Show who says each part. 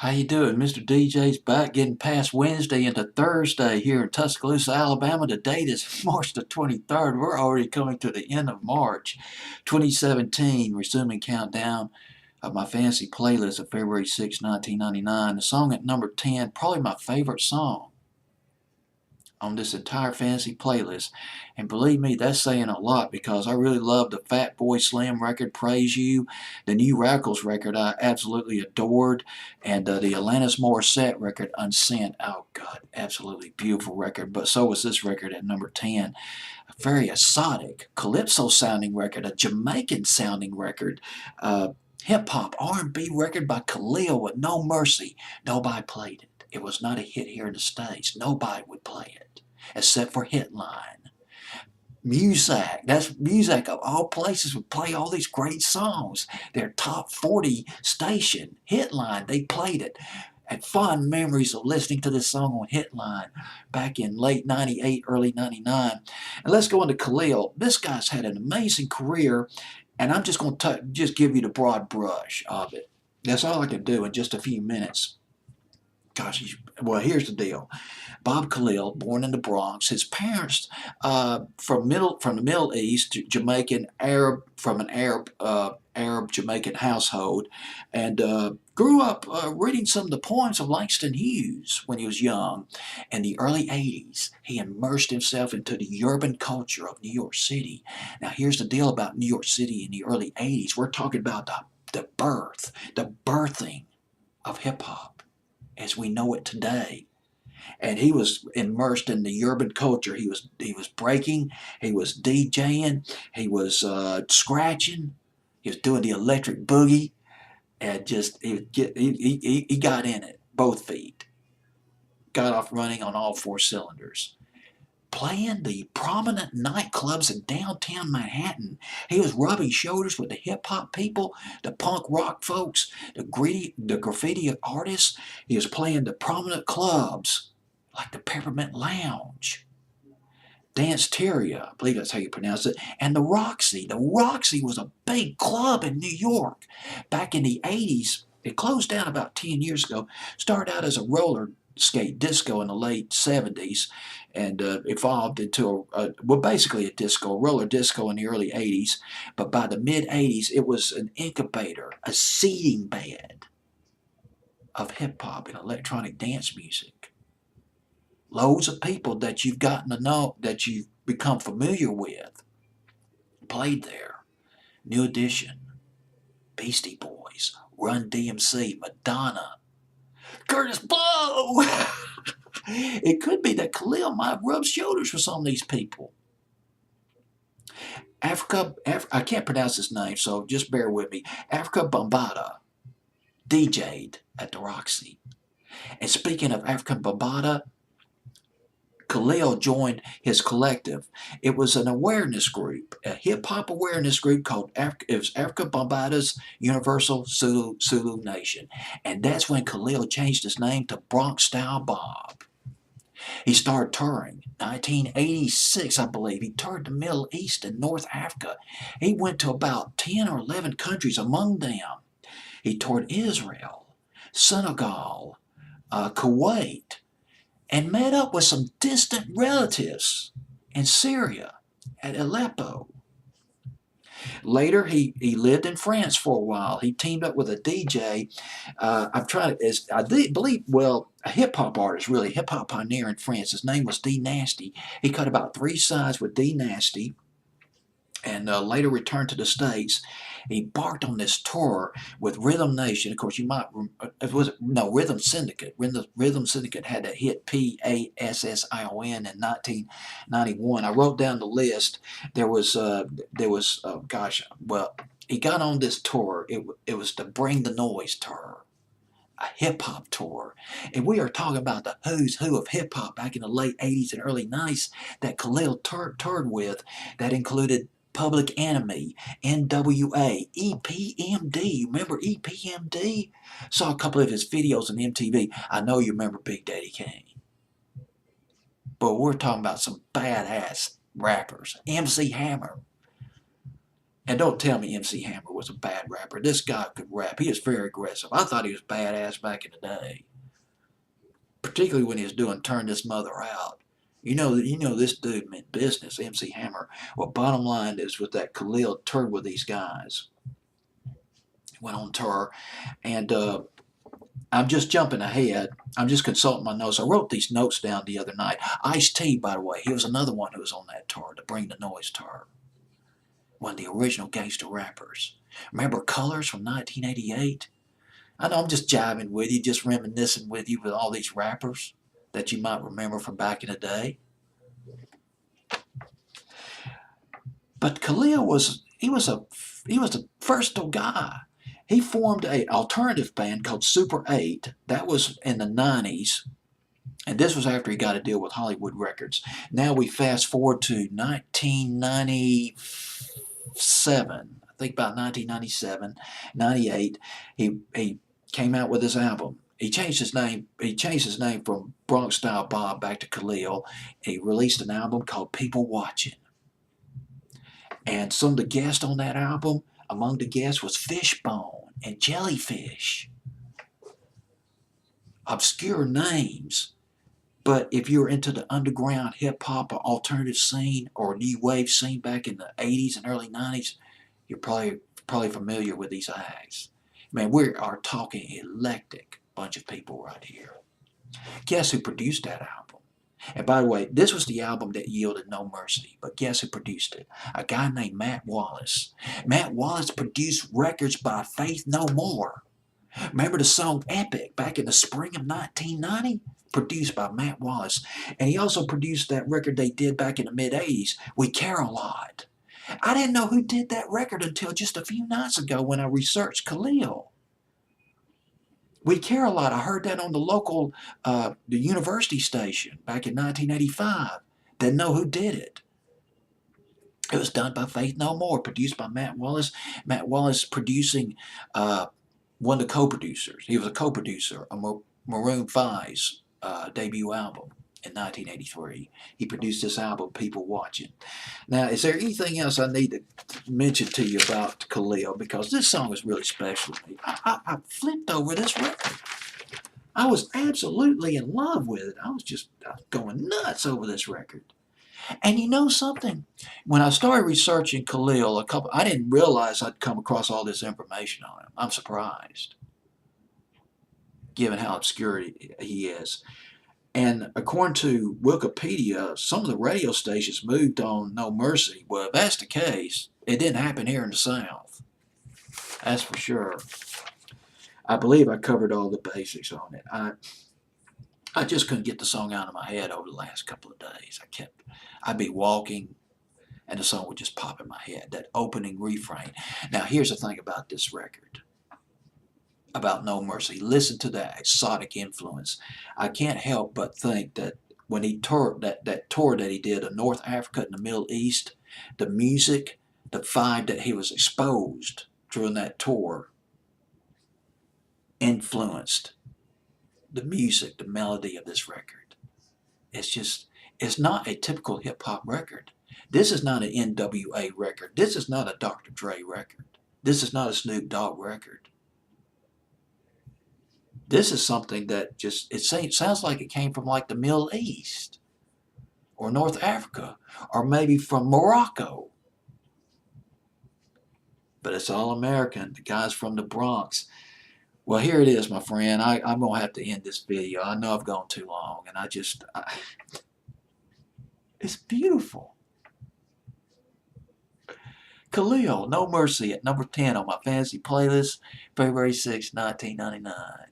Speaker 1: How you doing? Mr. DJ's back, getting past Wednesday into Thursday here in Tuscaloosa, Alabama. The date is March the 23rd. We're already coming to the end of March 2017, resuming countdown of my fancy playlist of February 6, 1999. The song at number 10, probably my favorite song on this entire fantasy playlist. And believe me, that's saying a lot because I really love the Fat Boy Slim record, Praise You, the new Radicals record I absolutely adored, and the Alanis Morissette record, Unsent. Oh, God, absolutely beautiful record. But so was this record at number 10. A very exotic, calypso sounding record, a Jamaican sounding record. Hip hop R&B record by Khaleel with No Mercy. Nobody played it. It was not a hit here in the States. Nobody would play it except for Hitline. Muzak, that's Muzak of all places would play all these great songs. Their top 40 station, Hitline, they played it. Had fond memories of listening to this song on Hitline back in late 98, early 99. And let's go into Khalil. This guy's had an amazing career, and I'm just going to just give you the broad brush of it. That's all I can do in just a few minutes. Gosh, well, here's the deal. Bob Khalil, born in the Bronx, his parents from the Middle East, Jamaican Arab, from an Arab Jamaican household, and grew up reading some of the poems of Langston Hughes when he was young. In the early '80s, he immersed himself into the urban culture of New York City. Now, here's the deal about New York City in the early '80s. We're talking about the birthing of hip hop as we know it today. And he was immersed in the urban culture. He was breaking, he was DJing, he was scratching, he was doing the electric boogie, and just he got in it both feet, got off running on all four cylinders. Playing the prominent nightclubs in downtown Manhattan. He was rubbing shoulders with the hip hop people, the punk rock folks, the graffiti artists. He was playing the prominent clubs like the Peppermint Lounge, Dance Teria, I believe that's how you pronounce it, and the Roxy. The Roxy was a big club in New York back in the '80s. It closed down about 10 years ago. Started out as a roller skate disco in the late '70s and evolved into basically a disco, roller disco in the early '80s. But by the mid '80s, it was an incubator, a seeding bed of hip hop and electronic dance music. Loads of people that you've gotten to know, that you've become familiar with, played there. New Edition, Beastie Boys, Run DMC, Madonna, Curtis Blow. It could be that Khalil might rub shoulders with some of these people. I can't pronounce his name, so just bear with me. Africa Bambaataa DJ'd at the Roxy. And speaking of African Bambaataa, Khalil joined his collective. It was an awareness group, a hip hop awareness group called it was Africa Bambaata's Universal Zulu Nation. And that's when Khalil changed his name to Bronx Style Bob. He started touring. 1986, I believe. He toured the Middle East and North Africa. He went to about 10 or 11 countries, among them. He toured Israel, Senegal, Kuwait, and met up with some distant relatives in Syria at Aleppo. Later, he lived in France for a while. He teamed up with a DJ. I'm trying to, I believe, well, a hip hop artist, really, hip hop pioneer in France. His name was D Nasty. He cut about 3 sides with D Nasty and later returned to the States. He embarked on this tour with Rhythm Nation. Of course, you might, it was no Rhythm Syndicate. Rhythm Syndicate had that hit PASSION in 1991. I wrote down the list. There was gosh, well, he got on this tour. It was the Bring the Noise tour, a hip hop tour. And we are talking about the who's who of hip hop back in the late '80s and early '90s that Khalil toured with. That included Public Enemy, NWA, EPMD. Remember EPMD? Saw a couple of his videos on MTV. I know you remember Big Daddy Kane. But we're talking about some badass rappers. MC Hammer, And don't tell me MC Hammer was a bad rapper. This guy could rap. He was very aggressive. I thought he was badass back in the day, particularly when he was doing "Turn This Mother Out." You know this dude meant business, MC Hammer. Well, bottom line is with that Khaleel toured with these guys, went on tour, and I'm just jumping ahead. I'm just consulting my notes. I wrote these notes down the other night. Ice-T, by the way, he was another one who was on that tour, the Bring the Noise tour. One of the original gangster rappers. Remember Colors from 1988? I know I'm just jiving with you, just reminiscing with you with all these rappers that you might remember from back in the day. But Khalil was a versatile guy. He formed an alternative band called Super 8. That was in the 90s. And this was after he got a deal with Hollywood Records. Now we fast forward to 1997. I think about 1997, 98. He came out with his album. He changed his name. He changed his name from Bronx Style Bob back to Khalil. He released an album called People Watching. And some of the guests on that album, among the guests was Fishbone and Jellyfish. Obscure names. But if you're into the underground hip-hop or alternative scene or new wave scene back in the 80s and early 90s, you're probably familiar with these acts. Man, we are talking eclectic bunch of people right here. Guess who produced that album? And by the way, this was the album that yielded No Mercy, but guess who produced it? A guy named Matt Wallace. Matt Wallace produced records by Faith No More. Remember the song Epic back in the spring of 1990? Produced by Matt Wallace. And he also produced that record they did back in the mid-80s, We Care a Lot. I didn't know who did that record until just a few nights ago when I researched Khalil. We Care a Lot. I heard that on the local, the university station back in 1985. Didn't know who did it. It was done by Faith No More, produced by Matt Wallace. Matt Wallace producing one of the co-producers. He was a co-producer of Maroon 5's debut album in 1983. He produced this album, People Watching. Now, is there anything else I need to mention to you about Khalil? Because this song is really special to me. I flipped over this record. I was absolutely in love with it. I was just going nuts over this record. And you know something? When I started researching Khalil, I didn't realize I'd come across all this information on him. I'm surprised, given how obscure he is. And according to Wikipedia, some of the radio stations moved on No Mercy. Well, if that's the case, it didn't happen here in the South. That's for sure. I believe I covered all the basics on it. I just couldn't get the song out of my head over the last couple of days. I'd be walking and the song would just pop in my head, that opening refrain. Now, here's the thing about this record, about No Mercy. Listen to that exotic influence. I can't help but think that when he toured, that tour that he did in North Africa and the Middle East, the music, the vibe that he was exposed during that tour influenced the music, the melody of this record. It's not a typical hip-hop record. This is not an NWA record. This is not a Dr. Dre record. This is not a Snoop Dogg record. This is something that it sounds like it came from like the Middle East or North Africa or maybe from Morocco. But it's all American. The guy's from the Bronx. Well, here it is, my friend. I'm going to have to end this video. I know I've gone too long, and it's beautiful. Khalil, No Mercy at number 10 on my fantasy playlist, February 6, 1999.